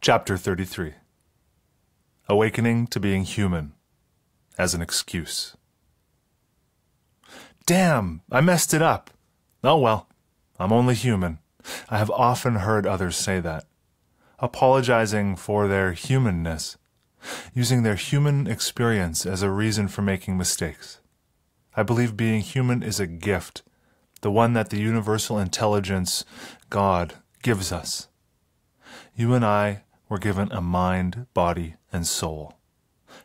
Chapter 33. Awakening to Being Human as an Excuse. Damn, I messed it up. Oh well, I'm only human. I have often heard others say that, apologizing for their humanness, using their human experience as a reason for making mistakes. I believe being human is a gift, the one that the universal intelligence, God, gives us. You and I were given a mind, body, and soul.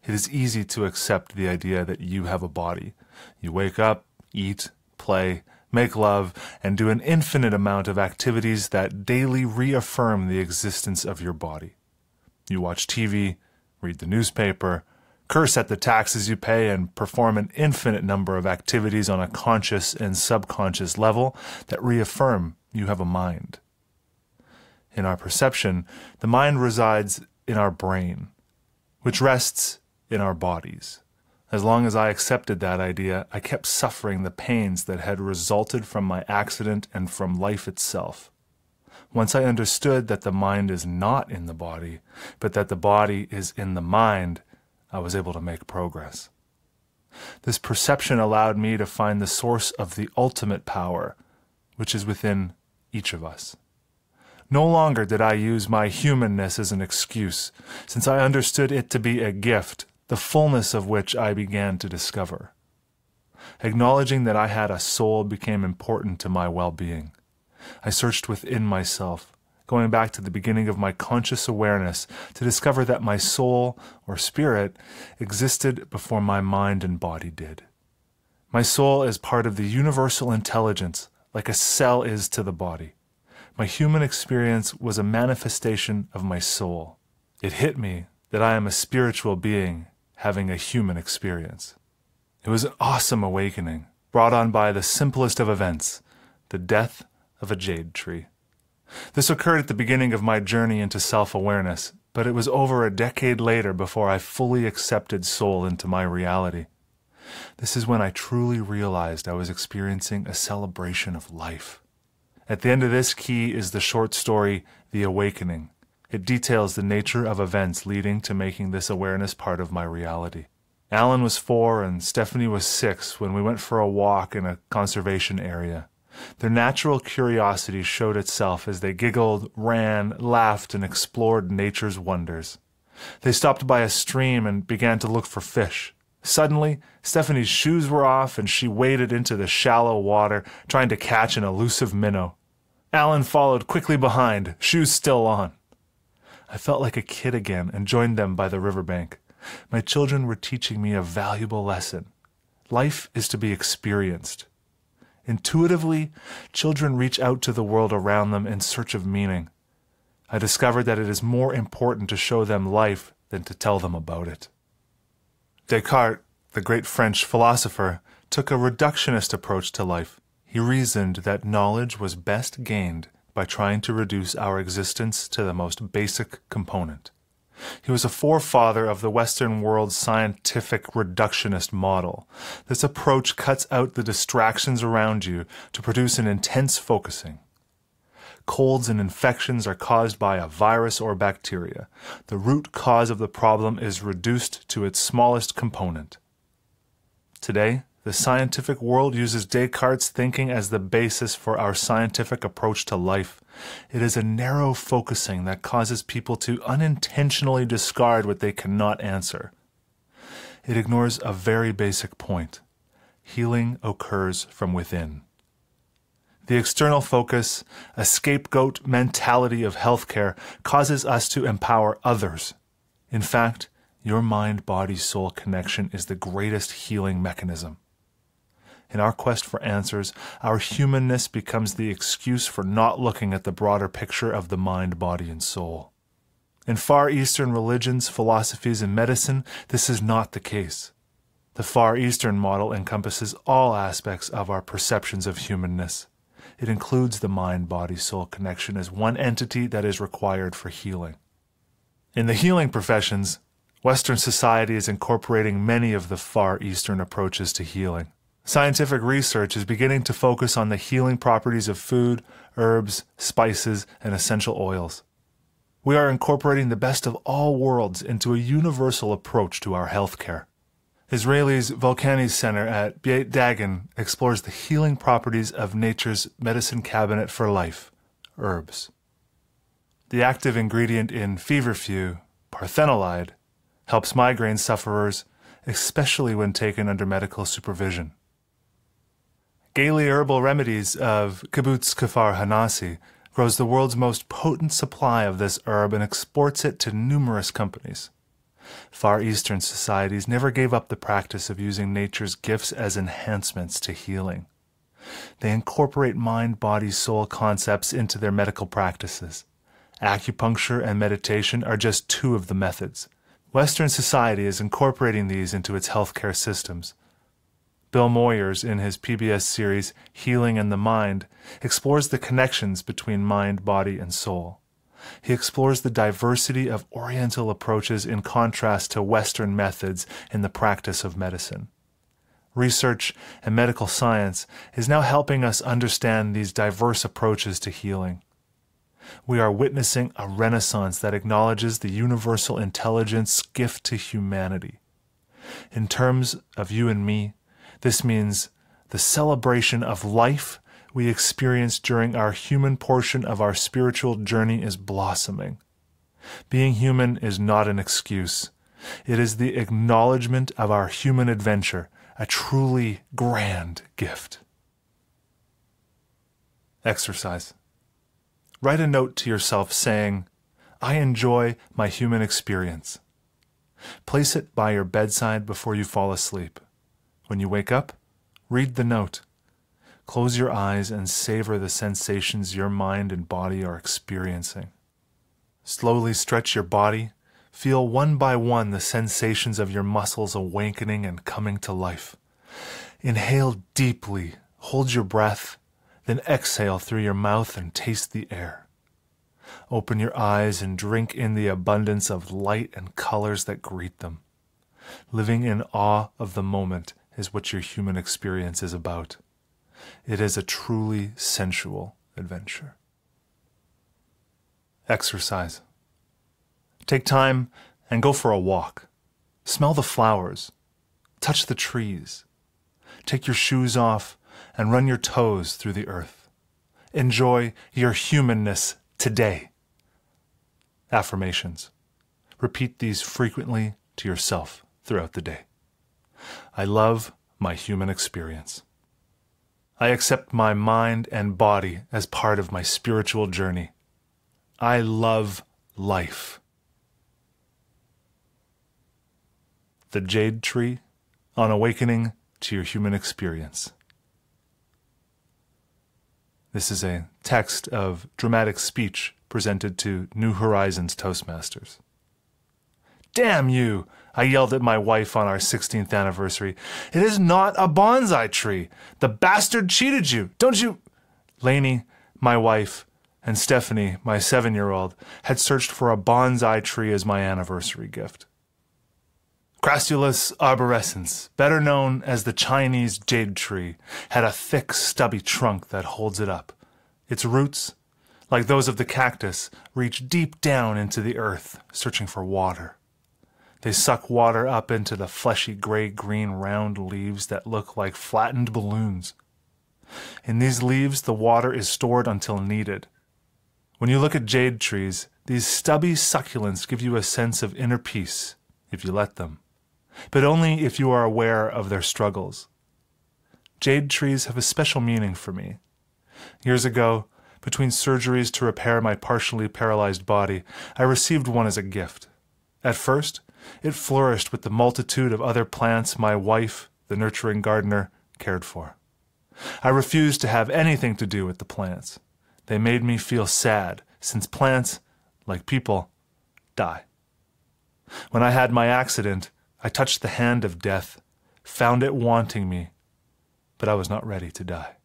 It is easy to accept the idea that you have a body. You wake up, eat, play, make love, and do an infinite amount of activities that daily reaffirm the existence of your body. You watch TV, read the newspaper, curse at the taxes you pay, and perform an infinite number of activities on a conscious and subconscious level that reaffirm you have a mind. In our perception, the mind resides in our brain, which rests in our bodies. As long as I accepted that idea, I kept suffering the pains that had resulted from my accident and from life itself. Once I understood that the mind is not in the body, but that the body is in the mind, I was able to make progress. This perception allowed me to find the source of the ultimate power, which is within each of us. No longer did I use my humanness as an excuse, since I understood it to be a gift, the fullness of which I began to discover. Acknowledging that I had a soul became important to my well-being. I searched within myself, going back to the beginning of my conscious awareness, to discover that my soul, or spirit, existed before my mind and body did. My soul is part of the universal intelligence, like a cell is to the body. My human experience was a manifestation of my soul. It hit me that I am a spiritual being having a human experience. It was an awesome awakening, brought on by the simplest of events, the death of a jade tree. This occurred at the beginning of my journey into self-awareness, but it was over a decade later before I fully accepted soul into my reality. This is when I truly realized I was experiencing a celebration of life. At the end of this key is the short story, The Awakening. It details the nature of events leading to making this awareness part of my reality. Alan was 4 and Stephanie was 6 when we went for a walk in a conservation area. Their natural curiosity showed itself as they giggled, ran, laughed, and explored nature's wonders. They stopped by a stream and began to look for fish. Suddenly, Stephanie's shoes were off and she waded into the shallow water, trying to catch an elusive minnow. Alan followed quickly behind, shoes still on. I felt like a kid again and joined them by the riverbank. My children were teaching me a valuable lesson. Life is to be experienced. Intuitively, children reach out to the world around them in search of meaning. I discovered that it is more important to show them life than to tell them about it. Descartes, the great French philosopher, took a reductionist approach to life. He reasoned that knowledge was best gained by trying to reduce our existence to the most basic component. He was a forefather of the Western world's scientific reductionist model. This approach cuts out the distractions around you to produce an intense focusing. Colds and infections are caused by a virus or bacteria. The root cause of the problem is reduced to its smallest component. Today, the scientific world uses Descartes' thinking as the basis for our scientific approach to life. It is a narrow focusing that causes people to unintentionally discard what they cannot answer. It ignores a very basic point. Healing occurs from within. The external focus, a scapegoat mentality of healthcare, causes us to empower others. In fact, your mind-body-soul connection is the greatest healing mechanism. In our quest for answers, our humanness becomes the excuse for not looking at the broader picture of the mind, body, and soul. In Far Eastern religions, philosophies, and medicine, this is not the case. The Far Eastern model encompasses all aspects of our perceptions of humanness. It includes the mind-body-soul connection as one entity that is required for healing. In the healing professions, Western society is incorporating many of the Far Eastern approaches to healing. Scientific research is beginning to focus on the healing properties of food, herbs, spices, and essential oils. We are incorporating the best of all worlds into a universal approach to our healthcare. Israel's Volcani Center at Beit Dagan explores the healing properties of nature's medicine cabinet for life, herbs. The active ingredient in feverfew, parthenolide, helps migraine sufferers, especially when taken under medical supervision. Gaily Herbal Remedies of Kibbutz Kfar Hanasi grows the world's most potent supply of this herb and exports it to numerous companies. Far Eastern societies never gave up the practice of using nature's gifts as enhancements to healing. They incorporate mind, body, soul concepts into their medical practices. Acupuncture and meditation are just two of the methods. Western society is incorporating these into its healthcare systems. Bill Moyers, in his PBS series Healing in the Mind, explores the connections between mind, body, and soul. He explores the diversity of Oriental approaches in contrast to Western methods in the practice of medicine. Research and medical science is now helping us understand these diverse approaches to healing. We are witnessing a renaissance that acknowledges the universal intelligence gift to humanity. In terms of you and me, this means the celebration of life we experience during our human portion of our spiritual journey is blossoming. Being human is not an excuse. It is the acknowledgement of our human adventure, a truly grand gift. Exercise. Write a note to yourself saying, "I enjoy my human experience." Place it by your bedside before you fall asleep. When you wake up, read the note. Close your eyes and savor the sensations your mind and body are experiencing. Slowly stretch your body. Feel one by one the sensations of your muscles awakening and coming to life. Inhale deeply, hold your breath, then exhale through your mouth and taste the air. Open your eyes and drink in the abundance of light and colors that greet them. Living in awe of the moment is what your human experience is about. It is a truly sensual adventure. Exercise. Take time and go for a walk. Smell the flowers. Touch the trees. Take your shoes off and run your toes through the earth. Enjoy your humanness today. Affirmations. Repeat these frequently to yourself throughout the day. I love my human experience. I accept my mind and body as part of my spiritual journey. I love life. The Jade Tree on awakening to your human experience. This is a text of dramatic speech presented to New Horizons Toastmasters. "Damn you!" I yelled at my wife on our 16th anniversary. "It is not a bonsai tree. The bastard cheated you. Don't you—" Lainey, my wife, and Stephanie, my 7-year-old, had searched for a bonsai tree as my anniversary gift. Crassulus arborescens, better known as the Chinese jade tree, had a thick, stubby trunk that holds it up. Its roots, like those of the cactus, reach deep down into the earth, searching for water. They suck water up into the fleshy gray-green round leaves that look like flattened balloons. In these leaves, the water is stored until needed. When you look at jade trees, these stubby succulents give you a sense of inner peace, if you let them, but only if you are aware of their struggles. Jade trees have a special meaning for me. Years ago, between surgeries to repair my partially paralyzed body, I received one as a gift. At first, it flourished with the multitude of other plants my wife, the nurturing gardener, cared for. I refused to have anything to do with the plants. They made me feel sad, since plants, like people, die. When I had my accident, I touched the hand of death, found it wanting me, but I was not ready to die.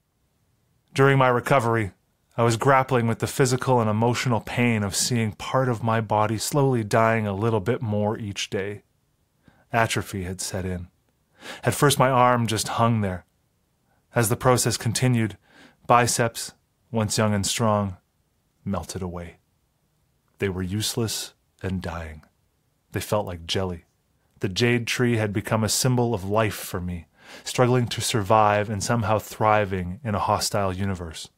During my recovery, I was grappling with the physical and emotional pain of seeing part of my body slowly dying a little bit more each day. Atrophy had set in. At first my arm just hung there. As the process continued, biceps, once young and strong, melted away. They were useless and dying. They felt like jelly. The jade tree had become a symbol of life for me, struggling to survive and somehow thriving in a hostile universe.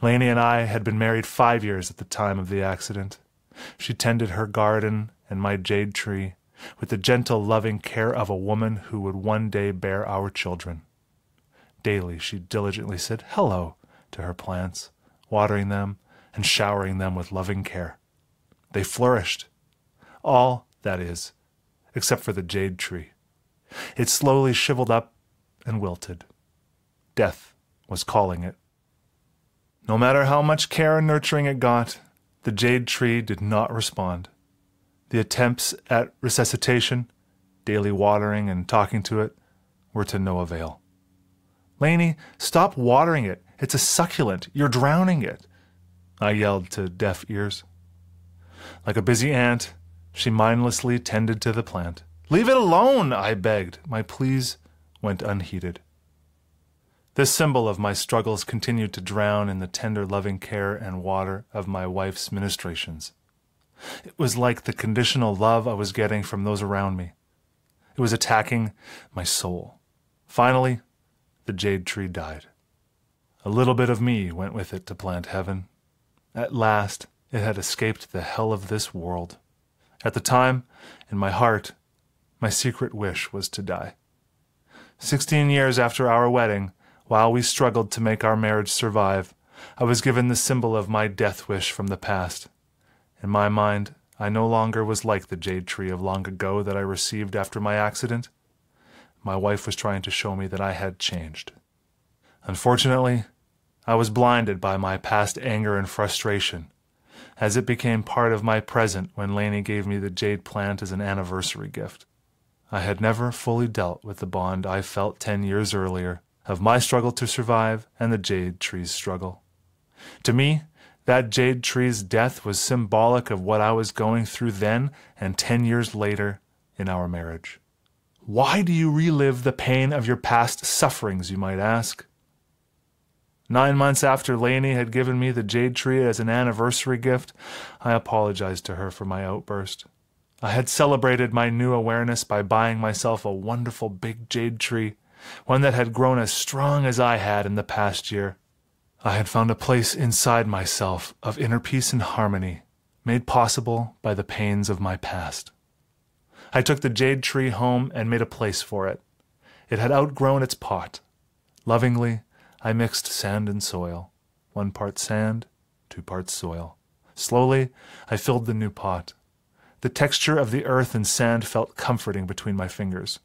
Lainey and I had been married 5 years at the time of the accident. She tended her garden and my jade tree with the gentle, loving care of a woman who would one day bear our children. Daily she diligently said hello to her plants, watering them and showering them with loving care. They flourished. All, that is, except for the jade tree. It slowly shriveled up and wilted. Death was calling it. No matter how much care and nurturing it got, the jade tree did not respond. The attempts at resuscitation, daily watering and talking to it, were to no avail. "Lainey, stop watering it. It's a succulent. You're drowning it," I yelled to deaf ears. Like a busy ant, she mindlessly tended to the plant. "Leave it alone," I begged. My pleas went unheeded. This symbol of my struggles continued to drown in the tender, loving care and water of my wife's ministrations. It was like the conditional love I was getting from those around me. It was attacking my soul. Finally, the jade tree died. A little bit of me went with it to plant heaven. At last, it had escaped the hell of this world. At the time, in my heart, my secret wish was to die. 16 years after our wedding, while we struggled to make our marriage survive, I was given the symbol of my death wish from the past. In my mind, I no longer was like the jade tree of long ago that I received after my accident. My wife was trying to show me that I had changed. Unfortunately, I was blinded by my past anger and frustration, as it became part of my present when Lainey gave me the jade plant as an anniversary gift. I had never fully dealt with the bond I felt 10 years earlier of my struggle to survive and the jade tree's struggle. To me, that jade tree's death was symbolic of what I was going through then and 10 years later in our marriage. Why do you relive the pain of your past sufferings, you might ask? 9 months after Lainey had given me the jade tree as an anniversary gift, I apologized to her for my outburst. I had celebrated my new awareness by buying myself a wonderful big jade tree, one that had grown as strong as I had in the past year. I had found a place inside myself of inner peace and harmony, made possible by the pains of my past. I took the jade tree home and made a place for it. It had outgrown its pot. Lovingly, I mixed sand and soil. 1 part sand, 2 parts soil. Slowly, I filled the new pot. The texture of the earth and sand felt comforting between my fingers.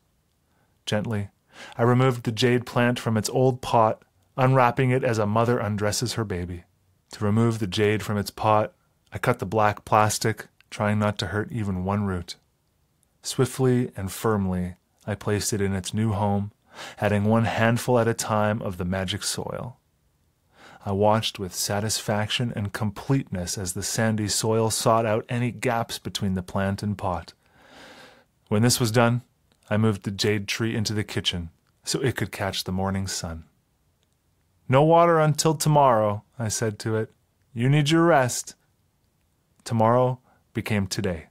Gently, I removed the jade plant from its old pot, unwrapping it as a mother undresses her baby. To remove the jade from its pot, I cut the black plastic, trying not to hurt even one root. Swiftly and firmly, I placed it in its new home, adding 1 handful at a time of the magic soil. I watched with satisfaction and completeness as the sandy soil sought out any gaps between the plant and pot. When this was done, I moved the jade tree into the kitchen so it could catch the morning sun. "No water until tomorrow," I said to it. "You need your rest." Tomorrow became today.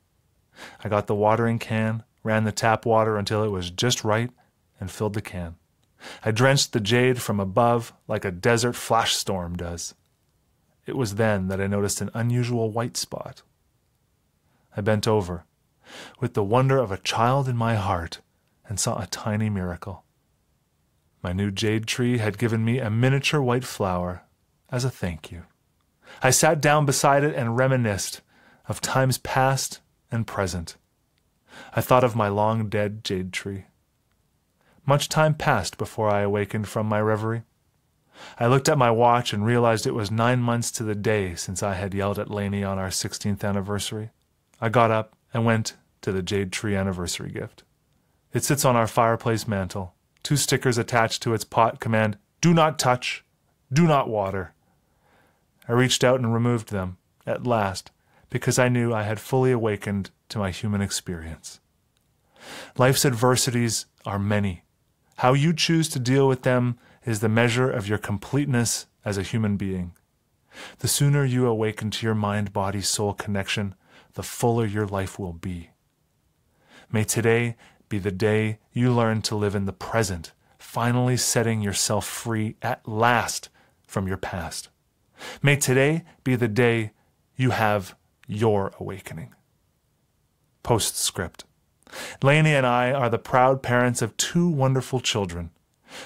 I got the watering can, ran the tap water until it was just right, and filled the can. I drenched the jade from above like a desert flash storm does. It was then that I noticed an unusual white spot. I bent over, with the wonder of a child in my heart, and saw a tiny miracle. My new jade tree had given me a miniature white flower as a thank you. I sat down beside it and reminisced of times past and present. I thought of my long-dead jade tree. Much time passed before I awakened from my reverie. I looked at my watch and realized it was 9 months to the day since I had yelled at Lainey on our 16th anniversary. I got up and went to the jade tree anniversary gift. It sits on our fireplace mantel. 2 stickers attached to its pot command, "Do not touch, do not water." I reached out and removed them, at last, because I knew I had fully awakened to my human experience. Life's adversities are many. How you choose to deal with them is the measure of your completeness as a human being. The sooner you awaken to your mind-body-soul connection, the fuller your life will be. May today be the day you learn to live in the present, finally setting yourself free at last from your past. May today be the day you have your awakening. Postscript. Lainey and I are the proud parents of 2 wonderful children.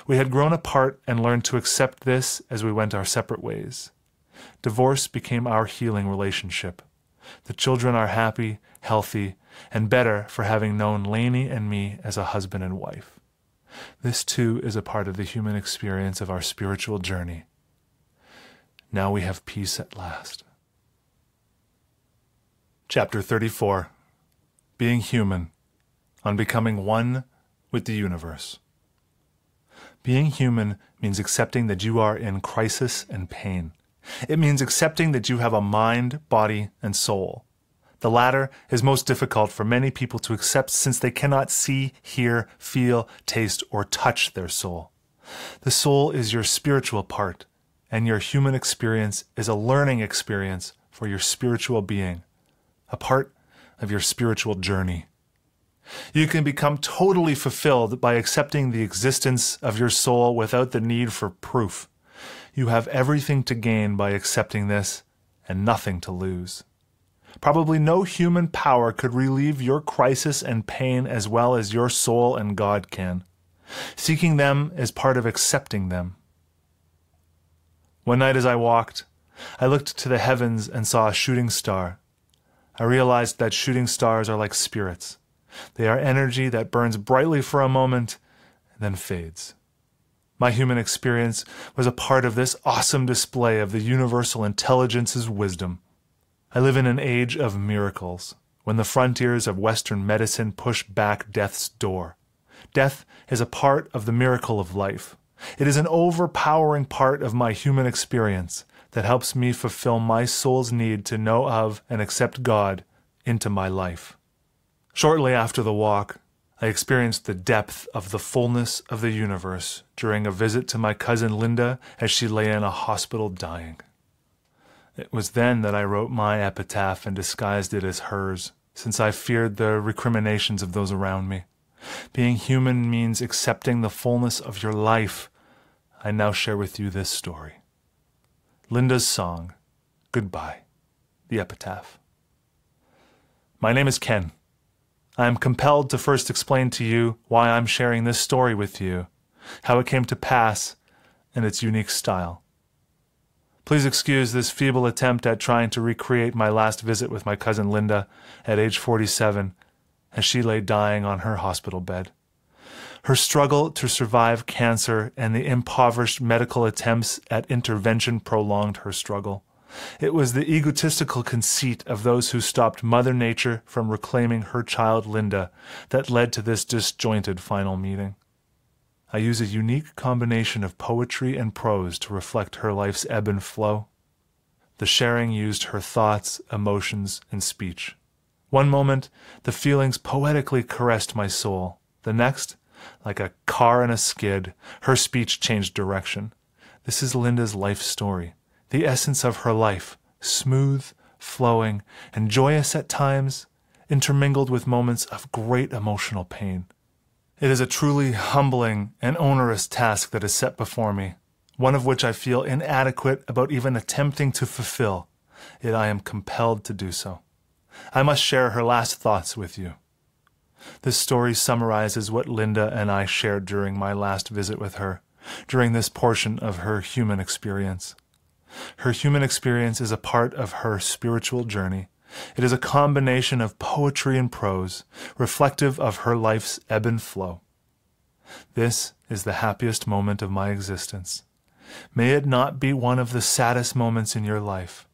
We had grown apart and learned to accept this as we went our separate ways. Divorce became our healing relationship. The children are happy, healthy, and better for having known Lainey and me as a husband and wife. This too is a part of the human experience of our spiritual journey. Now we have peace at last. Chapter 34. Being Human, on becoming one with the universe. Being human means accepting that you are in crisis and pain. It means accepting that you have a mind, body, and soul. The latter is most difficult for many people to accept since they cannot see, hear, feel, taste, or touch their soul. The soul is your spiritual part, and your human experience is a learning experience for your spiritual being, a part of your spiritual journey. You can become totally fulfilled by accepting the existence of your soul without the need for proof. You have everything to gain by accepting this and nothing to lose. Probably no human power could relieve your crisis and pain as well as your soul and God can. Seeking them is part of accepting them. One night as I walked, I looked to the heavens and saw a shooting star. I realized that shooting stars are like spirits. They are energy that burns brightly for a moment and then fades. My human experience was a part of this awesome display of the universal intelligence's wisdom. I live in an age of miracles, when the frontiers of Western medicine push back death's door. Death is a part of the miracle of life. It is an overpowering part of my human experience that helps me fulfill my soul's need to know of and accept God into my life. Shortly after the walk, I experienced the depth of the fullness of the universe during a visit to my cousin Linda as she lay in a hospital dying. It was then that I wrote my epitaph and disguised it as hers, since I feared the recriminations of those around me. Being human means accepting the fullness of your life. I now share with you this story. Linda's song, Goodbye, the epitaph. My name is Ken. I am compelled to first explain to you why I'm sharing this story with you, how it came to pass, and its unique style. Please excuse this feeble attempt at trying to recreate my last visit with my cousin Linda at age 47 as she lay dying on her hospital bed. Her struggle to survive cancer and the impoverished medical attempts at intervention prolonged her struggle. It was the egotistical conceit of those who stopped Mother Nature from reclaiming her child Linda that led to this disjointed final meeting. I use a unique combination of poetry and prose to reflect her life's ebb and flow. The sharing used her thoughts, emotions, and speech. One moment, the feelings poetically caressed my soul. The next, like a car in a skid, her speech changed direction. This is Linda's life story, the essence of her life, smooth, flowing, and joyous at times, intermingled with moments of great emotional pain. It is a truly humbling and onerous task that is set before me, one of which I feel inadequate about even attempting to fulfill, yet I am compelled to do so. I must share her last thoughts with you. This story summarizes what Linda and I shared during my last visit with her, during this portion of her human experience. Her human experience is a part of her spiritual journey. It is a combination of poetry and prose, reflective of her life's ebb and flow. This is the happiest moment of my existence. May it not be one of the saddest moments in your life.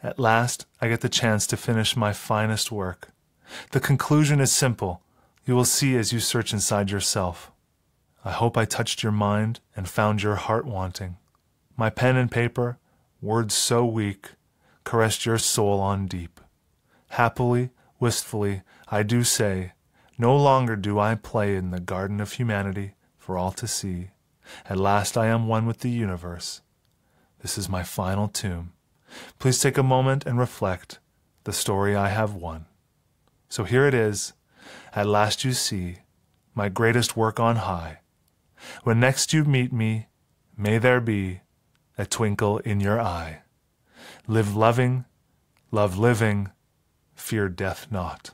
At last, I get the chance to finish my finest work. The conclusion is simple. You will see as you search inside yourself. I hope I touched your mind and found your heart wanting. My pen and paper, words so weak, caressed your soul on deep. Happily, wistfully, I do say, no longer do I play in the garden of humanity for all to see. At last I am one with the universe. This is my final tomb. Please take a moment and reflect. The story I have won. So here it is. At last you see my greatest work on high. When next you meet me, may there be a twinkle in your eye. Live loving, love living, fear death not.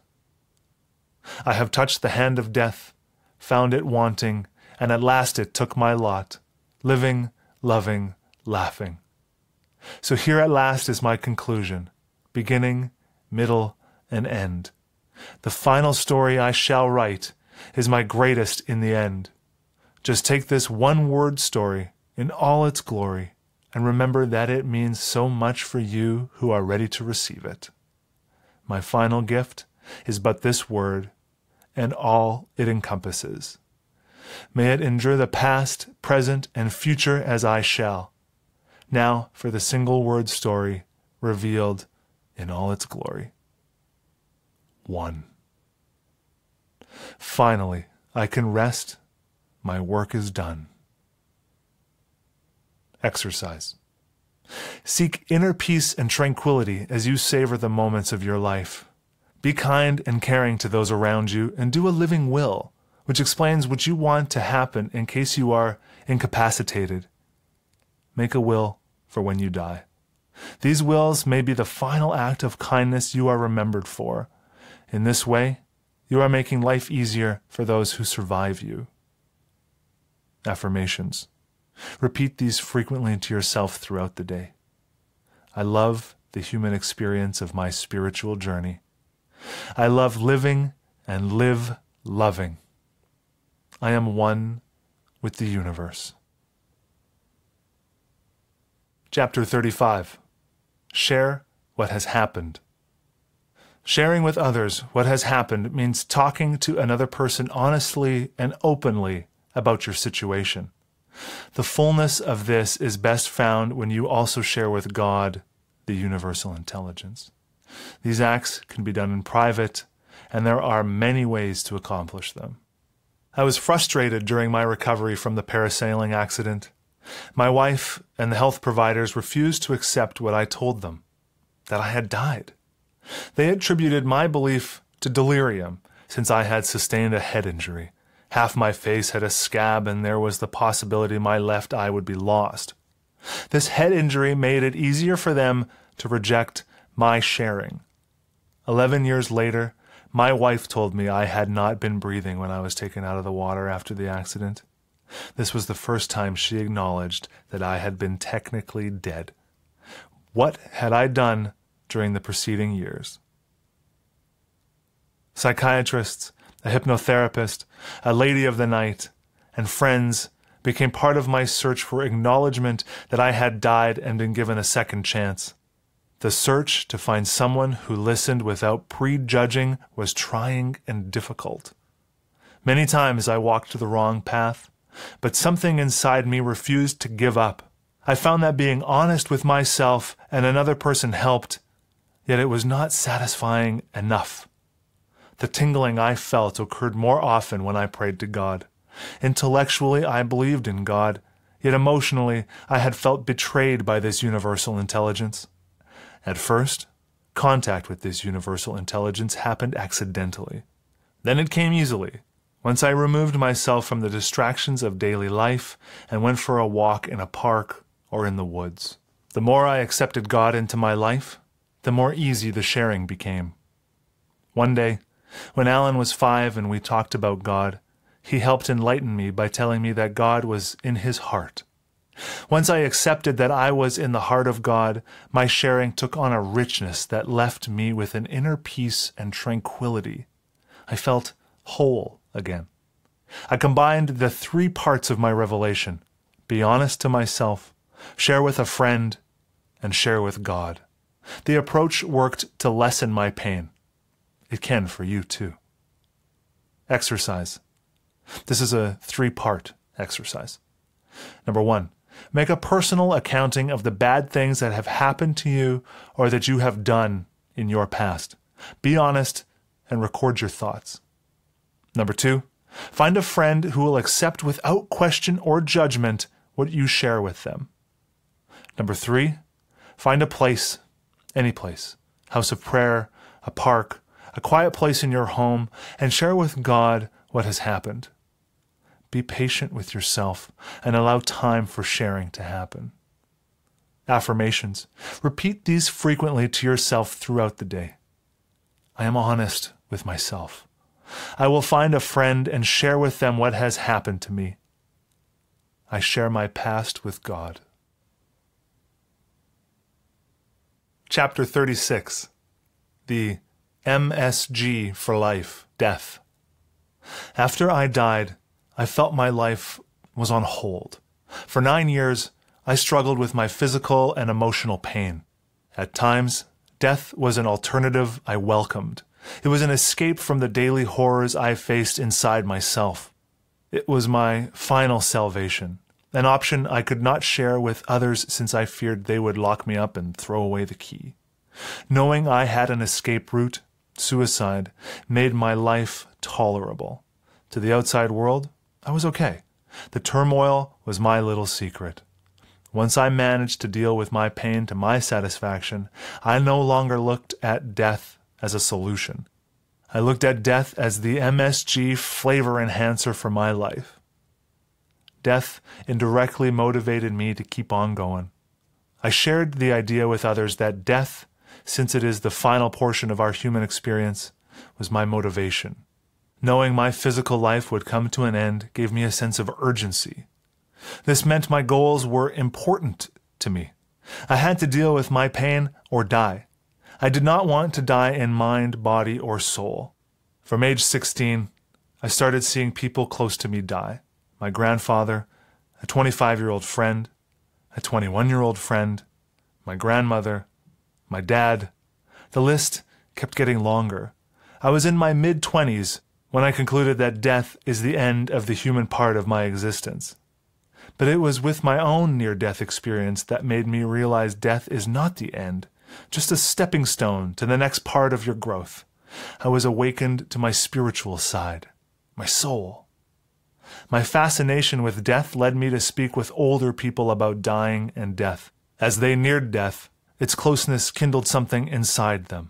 I have touched the hand of death, found it wanting, and at last it took my lot, living, loving, laughing. So here at last is my conclusion, beginning, middle, and end. The final story I shall write is my greatest in the end. Just take this one-word story in all its glory and remember that it means so much for you who are ready to receive it. My final gift is but this word and all it encompasses. May it endure the past, present, and future as I shall. Now for the single-word story revealed in all its glory. 1. Finally, I can rest. My work is done. Exercise. Seek inner peace and tranquility as you savor the moments of your life. Be kind and caring to those around you and do a living will, which explains what you want to happen in case you are incapacitated. Make a will for when you die. These wills may be the final act of kindness you are remembered for. In this way, you are making life easier for those who survive you. Affirmations. Repeat these frequently to yourself throughout the day. I love the human experience of my spiritual journey. I love living and live loving. I am one with the universe. Chapter 35. Share what has happened. Sharing with others what has happened means talking to another person honestly and openly about your situation. The fullness of this is best found when you also share with God, the universal intelligence. These acts can be done in private, and there are many ways to accomplish them. I was frustrated during my recovery from the parasailing accident. My wife and the health providers refused to accept what I told them, that I had died. They attributed my belief to delirium, since I had sustained a head injury. Half my face had a scab, and there was the possibility my left eye would be lost. This head injury made it easier for them to reject my sharing. 11 years later, my wife told me I had not been breathing when I was taken out of the water after the accident. This was the first time she acknowledged that I had been technically dead. What had I done during the preceding years? Psychiatrists, a hypnotherapist, a lady of the night, and friends became part of my search for acknowledgement that I had died and been given a second chance. The search to find someone who listened without prejudging was trying and difficult. Many times I walked the wrong path, but something inside me refused to give up. I found that being honest with myself and another person helped, yet it was not satisfying enough. The tingling I felt occurred more often when I prayed to God. Intellectually, I believed in God, yet emotionally, I had felt betrayed by this universal intelligence. At first, contact with this universal intelligence happened accidentally. Then it came easily, once I removed myself from the distractions of daily life and went for a walk in a park or in the woods. The more I accepted God into my life, the more easy the sharing became. One day, when Alan was 5 and we talked about God, he helped enlighten me by telling me that God was in his heart. Once I accepted that I was in the heart of God, my sharing took on a richness that left me with an inner peace and tranquility. I felt whole again. I combined the 3 parts of my revelation: be honest to myself, share with a friend, and share with God. The approach worked to lessen my pain. It can for you too. Exercise. This is a 3-part exercise. Number 1, make a personal accounting of the bad things that have happened to you or that you have done in your past. Be honest and record your thoughts. Number 2, find a friend who will accept without question or judgment what you share with them. Number 3, find a place, any place, house of prayer, a park, a quiet place in your home, and share with God what has happened. Be patient with yourself and allow time for sharing to happen. Affirmations. Repeat these frequently to yourself throughout the day. I am honest with myself. I will find a friend and share with them what has happened to me. I share my past with God. Chapter 36. The MSG for life, death. After I died, I felt my life was on hold. For 9 years, I struggled with my physical and emotional pain. At times, death was an alternative I welcomed. It was an escape from the daily horrors I faced inside myself. It was my final salvation, an option I could not share with others since I feared they would lock me up and throw away the key. Knowing I had an escape route, suicide, made my life tolerable. To the outside world, I was okay. The turmoil was my little secret. Once I managed to deal with my pain to my satisfaction, I no longer looked at death as a solution. I looked at death as the MSG flavor enhancer for my life. Death indirectly motivated me to keep on going. I shared the idea with others that death, since it is the final portion of our human experience, was my motivation. Knowing my physical life would come to an end gave me a sense of urgency. This meant my goals were important to me. I had to deal with my pain or die. I did not want to die in mind, body, or soul. From age 16, I started seeing people close to me die. My grandfather, a 25-year-old friend, a 21-year-old friend, my grandmother, my dad. The list kept getting longer. I was in my mid-20s when I concluded that death is the end of the human part of my existence. But it was with my own near-death experience that made me realize death is not the end, just a stepping stone to the next part of your growth. I was awakened to my spiritual side, my soul. My fascination with death led me to speak with older people about dying and death. As they neared death, its closeness kindled something inside them.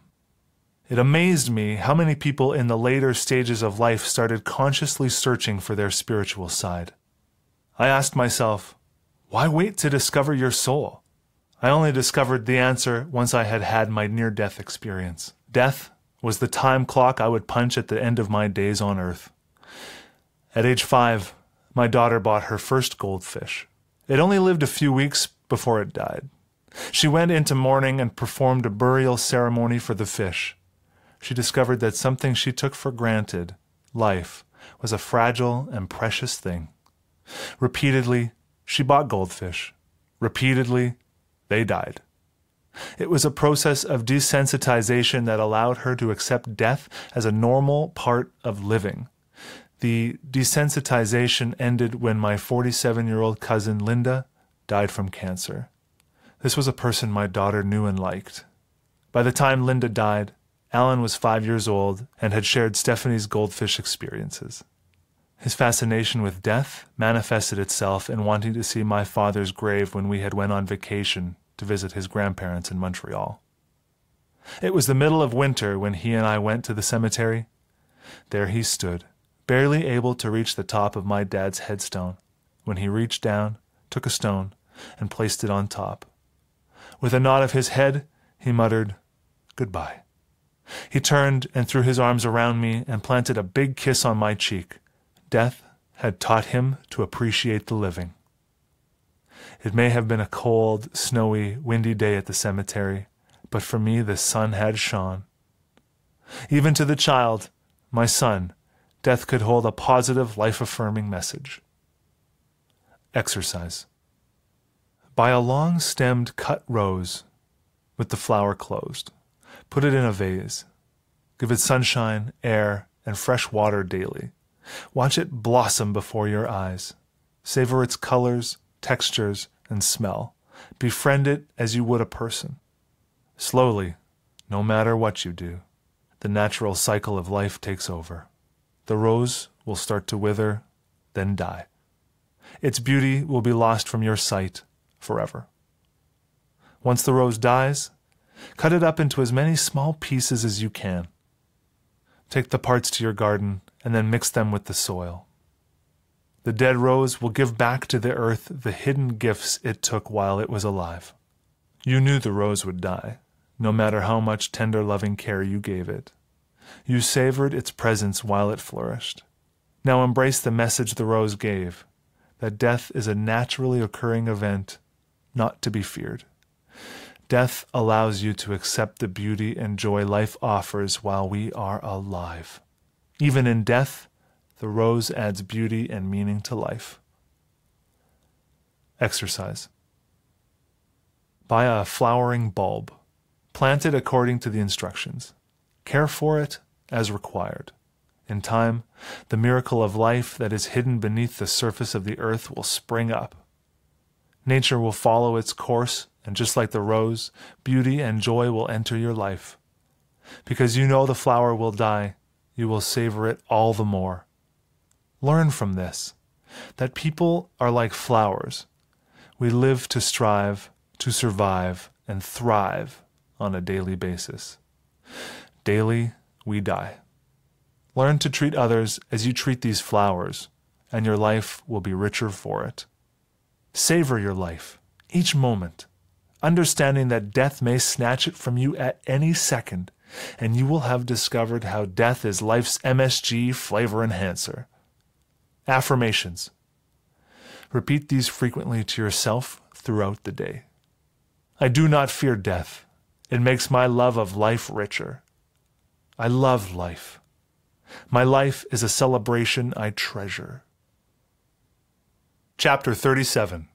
It amazed me how many people in the later stages of life started consciously searching for their spiritual side. I asked myself, why wait to discover your soul? I only discovered the answer once I had had my near-death experience. Death was the time clock I would punch at the end of my days on earth. At age 5, my daughter bought her first goldfish. It only lived a few weeks before it died. She went into mourning and performed a burial ceremony for the fish. She discovered that something she took for granted, life, was a fragile and precious thing. Repeatedly, she bought goldfish. Repeatedly, they died. It was a process of desensitization that allowed her to accept death as a normal part of living. The desensitization ended when my 47-year-old cousin Linda died from cancer. This was a person my daughter knew and liked. By the time Linda died, Alan was 5 years old and had shared Stephanie's goldfish experiences. His fascination with death manifested itself in wanting to see my father's grave when we had went on vacation to visit his grandparents in Montreal. It was the middle of winter when he and I went to the cemetery. There he stood, barely able to reach the top of my dad's headstone, when he reached down, took a stone, and placed it on top. With a nod of his head, he muttered, "Goodbye." He turned and threw his arms around me and planted a big kiss on my cheek. Death had taught him to appreciate the living. It may have been a cold, snowy, windy day at the cemetery, but for me the sun had shone. Even to the child, my son, death could hold a positive, life-affirming message. Exercise. Buy a long-stemmed cut rose with the flower closed. Put it in a vase. Give it sunshine, air, and fresh water daily. Watch it blossom before your eyes. Savor its colors, textures, and smell. Befriend it as you would a person. Slowly, no matter what you do, the natural cycle of life takes over. The rose will start to wither, then die. Its beauty will be lost from your sight forever. Once the rose dies, cut it up into as many small pieces as you can. Take the parts to your garden and then mix them with the soil. The dead rose will give back to the earth the hidden gifts it took while it was alive. You knew the rose would die, no matter how much tender loving care you gave it. You savored its presence while it flourished. Now embrace the message the rose gave, that death is a naturally occurring event, not to be feared. Death allows you to accept the beauty and joy life offers while we are alive. Even in death, the rose adds beauty and meaning to life. Exercise. Buy a flowering bulb. Plant it according to the instructions. Care for it as required. In time, the miracle of life that is hidden beneath the surface of the earth will spring up. Nature will follow its course, and just like the rose, beauty and joy will enter your life. Because you know the flower will die, you will savor it all the more. Learn from this, that people are like flowers. We live to strive, to survive, and thrive on a daily basis. Daily, we die. Learn to treat others as you treat these flowers, and your life will be richer for it. Savor your life, each moment, understanding that death may snatch it from you at any second, and you will have discovered how death is life's MSG flavor enhancer. Affirmations. Repeat these frequently to yourself throughout the day. I do not fear death. It makes my love of life richer. I love life. My life is a celebration I treasure. Chapter 37.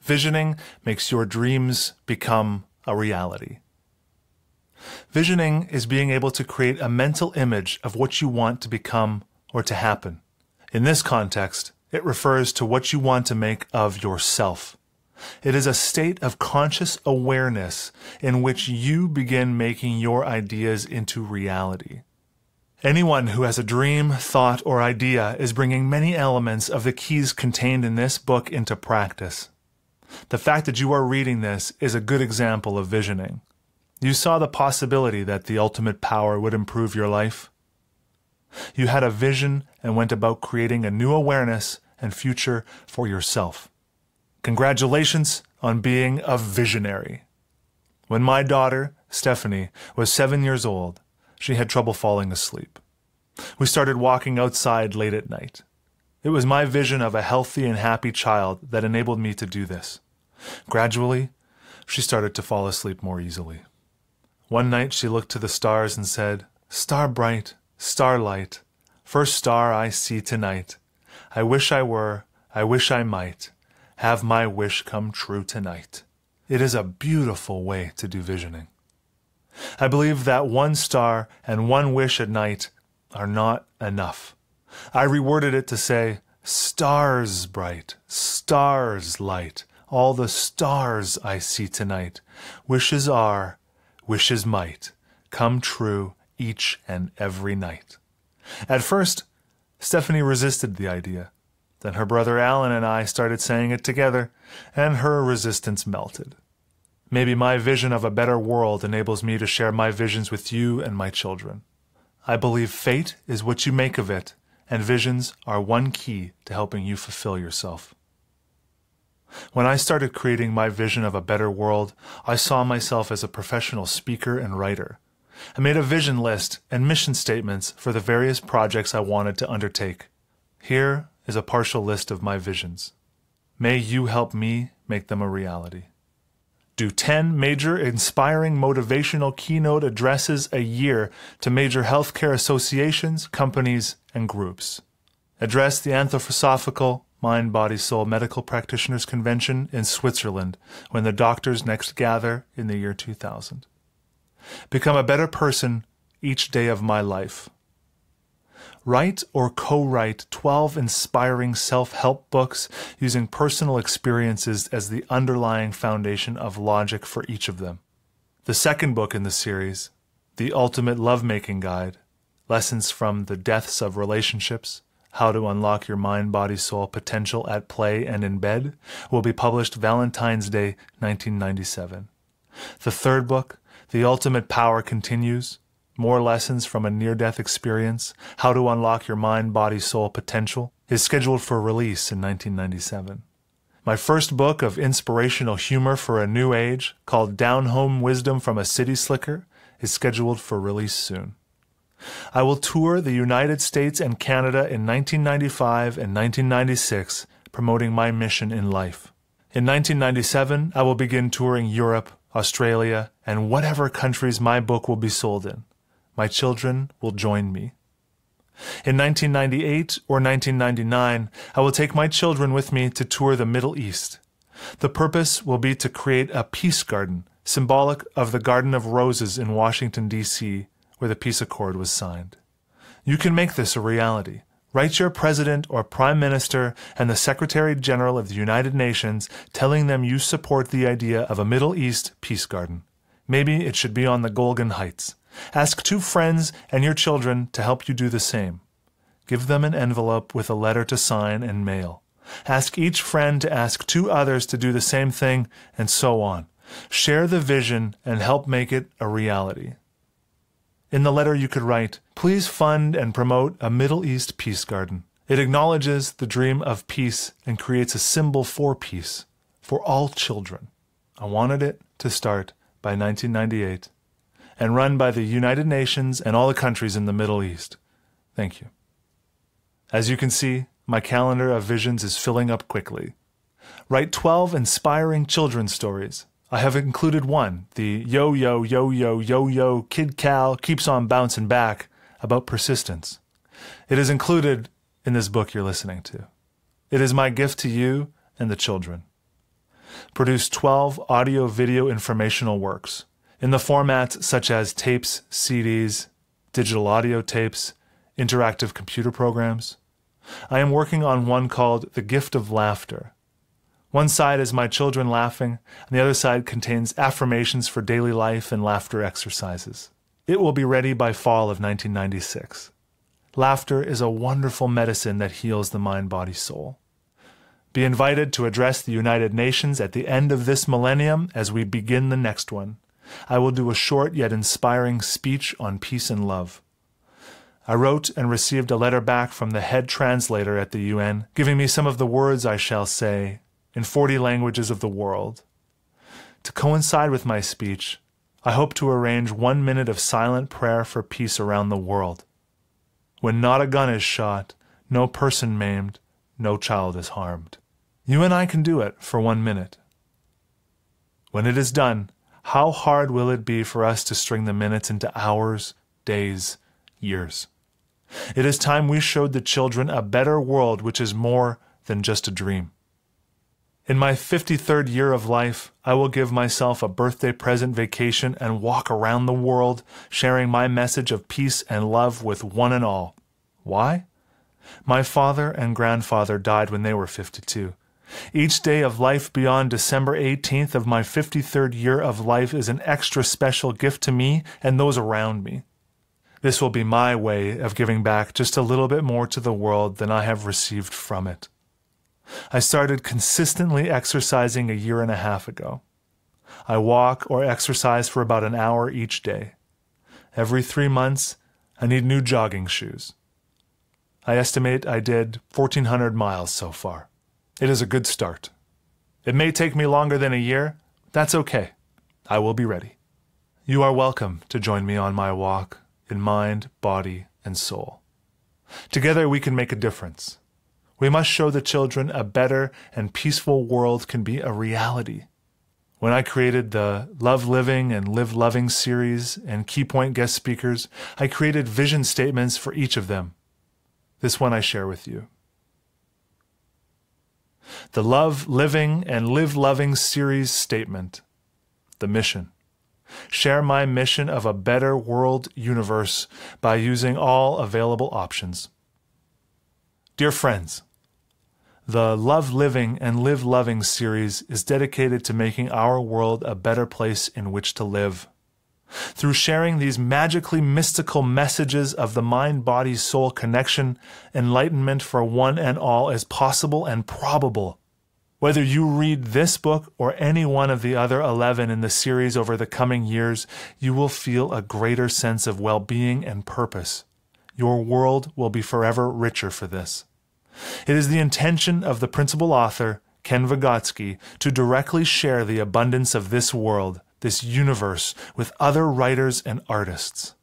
Visioning makes your dreams become a reality. Visioning is being able to create a mental image of what you want to become or to happen. In this context, it refers to what you want to make of yourself. It is a state of conscious awareness in which you begin making your ideas into reality. Anyone who has a dream, thought, or idea is bringing many elements of the keys contained in this book into practice. The fact that you are reading this is a good example of visioning. You saw the possibility that the ultimate power would improve your life. You had a vision and went about creating a new awareness and future for yourself. Congratulations on being a visionary. When my daughter, Stephanie, was 7 years old, she had trouble falling asleep. We started walking outside late at night. It was my vision of a healthy and happy child that enabled me to do this. Gradually, she started to fall asleep more easily. One night she looked to the stars and said, "Star bright, starlight, first star I see tonight. I wish I were, I wish I might, have my wish come true tonight." It is a beautiful way to do visioning. I believe that one star and one wish at night are not enough. I reworded it to say, "Stars bright, stars light, all the stars I see tonight. Wishes are, wishes might, come true each and every night." At first, Stephanie resisted the idea. Then her brother Alan and I started saying it together, and her resistance melted. Maybe my vision of a better world enables me to share my visions with you and my children. I believe fate is what you make of it, and visions are one key to helping you fulfill yourself. When I started creating my vision of a better world, I saw myself as a professional speaker and writer. I made a vision list and mission statements for the various projects I wanted to undertake. Here is a partial list of my visions. May you help me make them a reality. Do 10 major inspiring motivational keynote addresses a year to major healthcare associations, companies, and groups. Address the Anthroposophical Mind, Body, Soul Medical Practitioners Convention in Switzerland when the doctors next gather in the year 2000. Become a better person each day of my life. Write or co-write 12 inspiring self-help books using personal experiences as the underlying foundation of logic for each of them. The second book in the series, The Ultimate Lovemaking Guide, Lessons from the Deaths of Relationships, How to Unlock Your Mind, Body, Soul Potential at Play and in Bed, will be published Valentine's Day, 1997. The third book, The Ultimate Power Continues, More Lessons from a Near-Death Experience, How to Unlock Your Mind, Body, Soul Potential, is scheduled for release in 1997. My first book of inspirational humor for a new age, called Down Home Wisdom from a City Slicker, is scheduled for release soon. I will tour the United States and Canada in 1995 and 1996, promoting my mission in life. In 1997, I will begin touring Europe, Australia, and whatever countries my book will be sold in. My children will join me. In 1998 or 1999, I will take my children with me to tour the Middle East. The purpose will be to create a peace garden, symbolic of the Garden of Roses in Washington, D.C., where the peace accord was signed. You can make this a reality. Write your president or prime minister and the Secretary General of the United Nations telling them you support the idea of a Middle East peace garden. Maybe it should be on the Golan Heights. Ask 2 friends and your children to help you do the same. Give them an envelope with a letter to sign and mail. Ask each friend to ask 2 others to do the same thing, and so on. Share the vision and help make it a reality. In the letter you could write, please fund and promote a Middle East peace garden. It acknowledges the dream of peace and creates a symbol for peace, for all children. I wanted it to start by 1998 and run by the United Nations and all the countries in the Middle East. Thank you. As you can see, my calendar of visions is filling up quickly. Write 12 inspiring children's stories. I have included one, the yo-yo, yo-yo, yo-yo, Kid Cal keeps on bouncing back, about persistence. It is included in this book you're listening to. It is my gift to you and the children. Produce 12 audio-video informational works in the formats such as tapes, CDs, digital audio tapes, interactive computer programs. I am working on one called The Gift of Laughter. One side is my children laughing, and the other side contains affirmations for daily life and laughter exercises. It will be ready by fall of 1996. Laughter is a wonderful medicine that heals the mind, body, soul. Be invited to address the United Nations at the end of this millennium as we begin the next one. I will do a short yet inspiring speech on peace and love. I wrote and received a letter back from the head translator at the UN, giving me some of the words I shall say in 40 languages of the world. To coincide with my speech, I hope to arrange 1 minute of silent prayer for peace around the world. When not a gun is shot, no person maimed, no child is harmed. You and I can do it for 1 minute. When it is done, how hard will it be for us to string the minutes into hours, days, years? It is time we showed the children a better world which is more than just a dream. In my 53rd year of life, I will give myself a birthday present vacation and walk around the world, sharing my message of peace and love with one and all. Why? My father and grandfather died when they were 52. Each day of life beyond December 18th of my 53rd year of life is an extra special gift to me and those around me. This will be my way of giving back just a little bit more to the world than I have received from it. I started consistently exercising a year and a half ago. I walk or exercise for about an hour each day. Every 3 months, I need new jogging shoes. I estimate I did 1,400 miles so far. It is a good start. It may take me longer than a year. That's okay. I will be ready. You are welcome to join me on my walk in mind, body, and soul. Together we can make a difference. We must show the children a better and peaceful world can be a reality. When I created the Love Living and Live Loving series and Key Point guest speakers, I created vision statements for each of them. This one I share with you. The Love Living and Live Loving series statement. The mission. Share my mission of a better world universe by using all available options. Dear friends, the Love Living and Live Loving series is dedicated to making our world a better place in which to live. Through sharing these magically mystical messages of the mind-body-soul connection, enlightenment for one and all is possible and probable. Whether you read this book or any one of the other 11 in the series over the coming years, you will feel a greater sense of well-being and purpose. Your world will be forever richer for this. It is the intention of the principal author, Ken Vegotsky, to directly share the abundance of this world, this universe, with other writers and artists.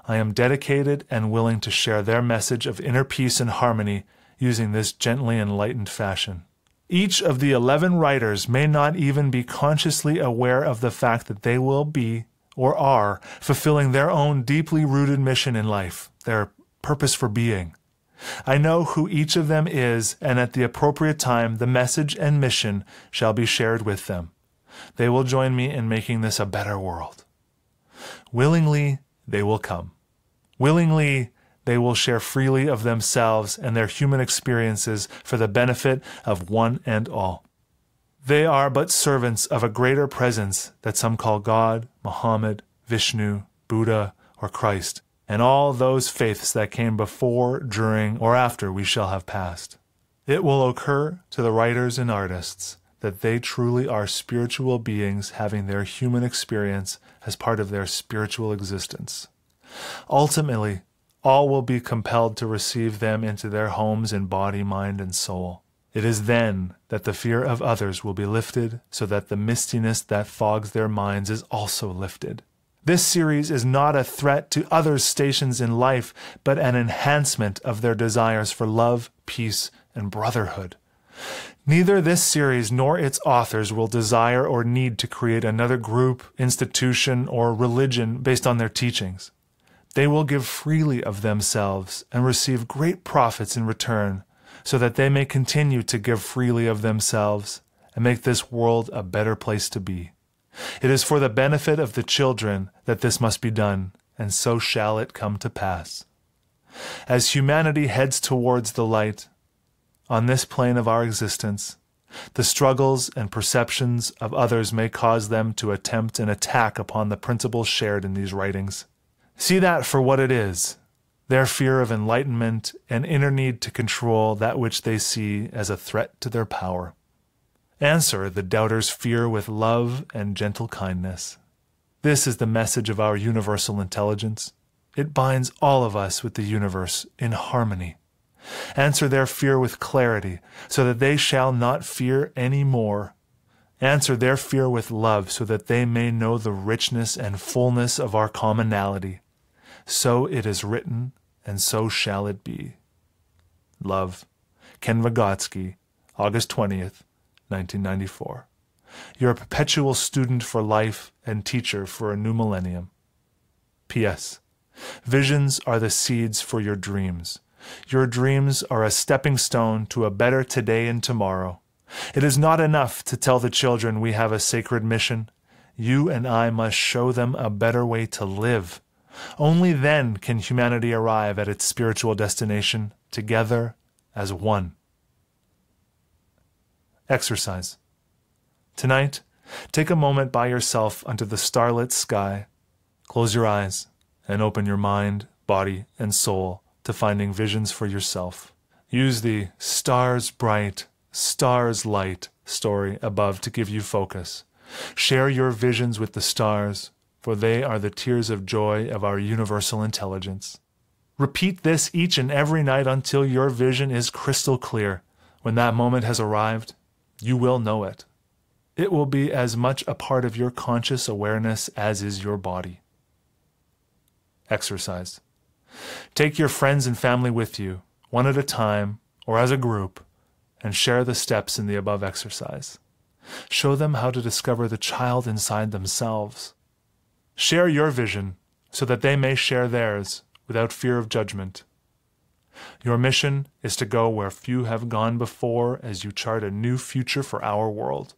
I am dedicated and willing to share their message of inner peace and harmony using this gently enlightened fashion. Each of the 11 writers may not even be consciously aware of the fact that they will be, or are, fulfilling their own deeply rooted mission in life, their purpose for being. I know who each of them is, and at the appropriate time, the message and mission shall be shared with them. They will join me in making this a better world. Willingly, they will come. Willingly, they will share freely of themselves and their human experiences for the benefit of one and all. They are but servants of a greater presence that some call God, Muhammad, Vishnu, Buddha, or Christ, and all those faiths that came before, during, or after we shall have passed. It will occur to the writers and artists that they truly are spiritual beings having their human experience as part of their spiritual existence. Ultimately, all will be compelled to receive them into their homes in body, mind, and soul. It is then that the fear of others will be lifted, so that the mistiness that fogs their minds is also lifted. This series is not a threat to others' stations in life, but an enhancement of their desires for love, peace, and brotherhood. Neither this series nor its authors will desire or need to create another group, institution, or religion based on their teachings. They will give freely of themselves and receive great profits in return, so that they may continue to give freely of themselves and make this world a better place to be. It is for the benefit of the children that this must be done, and so shall it come to pass. As humanity heads towards the light, on this plane of our existence, the struggles and perceptions of others may cause them to attempt an attack upon the principles shared in these writings. See that for what it is, their fear of enlightenment and inner need to control that which they see as a threat to their power. Answer the doubter's fear with love and gentle kindness. This is the message of our universal intelligence. It binds all of us with the universe in harmony. Answer their fear with clarity, so that they shall not fear any more. Answer their fear with love, so that they may know the richness and fullness of our commonality. So it is written, and so shall it be. Love, Ken Vegotsky, August 20th, 1994. You're a perpetual student for life and teacher for a new millennium. P.S. Visions are the seeds for your dreams. Your dreams are a stepping stone to a better today and tomorrow. It is not enough to tell the children we have a sacred mission. You and I must show them a better way to live. Only then can humanity arrive at its spiritual destination, together as one. Exercise. Tonight, take a moment by yourself under the starlit sky. Close your eyes and open your mind, body, and soul to finding visions for yourself. Use the stars bright, stars light story above to give you focus. Share your visions with the stars, for they are the tears of joy of our universal intelligence. Repeat this each and every night until your vision is crystal clear. When that moment has arrived, you will know it. It will be as much a part of your conscious awareness as is your body. Exercise. Take your friends and family with you, one at a time or as a group, and share the steps in the above exercise. Show them how to discover the child inside themselves. Share your vision so that they may share theirs without fear of judgment. Your mission is to go where few have gone before as you chart a new future for our world.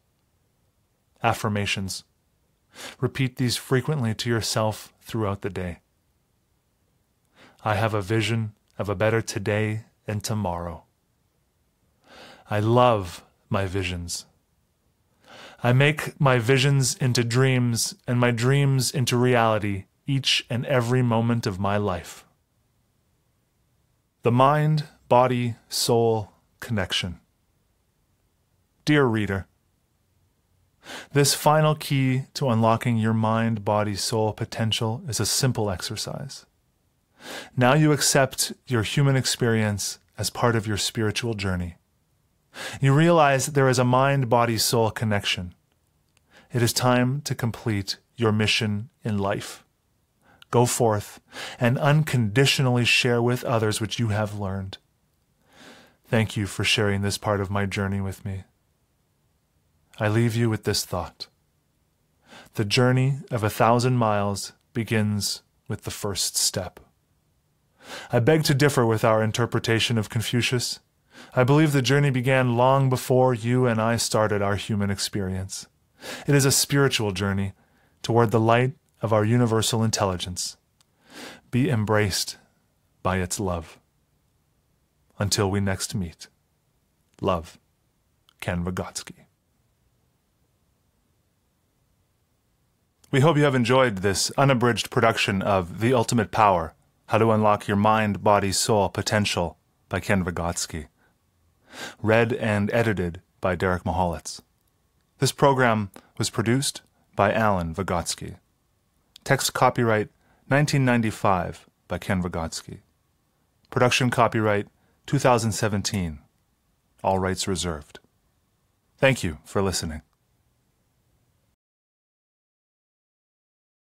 Affirmations. Repeat these frequently to yourself throughout the day. I have a vision of a better today and tomorrow. I love my visions. I make my visions into dreams and my dreams into reality each and every moment of my life. The mind, body, soul connection. Dear reader, this final key to unlocking your mind, body, soul potential is a simple exercise. Now you accept your human experience as part of your spiritual journey. You realize there is a mind, body, soul connection. It is time to complete your mission in life. Go forth and unconditionally share with others what you have learned. Thank you for sharing this part of my journey with me. I leave you with this thought. The journey of 1,000 miles begins with the first step. I beg to differ with our interpretation of Confucius. I believe the journey began long before you and I started our human experience. It is a spiritual journey toward the light of our universal intelligence. Be embraced by its love. Until we next meet, love, Ken Vegotsky. We hope you have enjoyed this unabridged production of The Ultimate Power, How to Unlock Your Mind, Body, Soul Potential by Ken Vegotsky. Read and edited by Derek Mihalicz. This program was produced by Alan Vegotsky. Text copyright 1995 by Ken Vegotsky. Production copyright 2017. All rights reserved. Thank you for listening.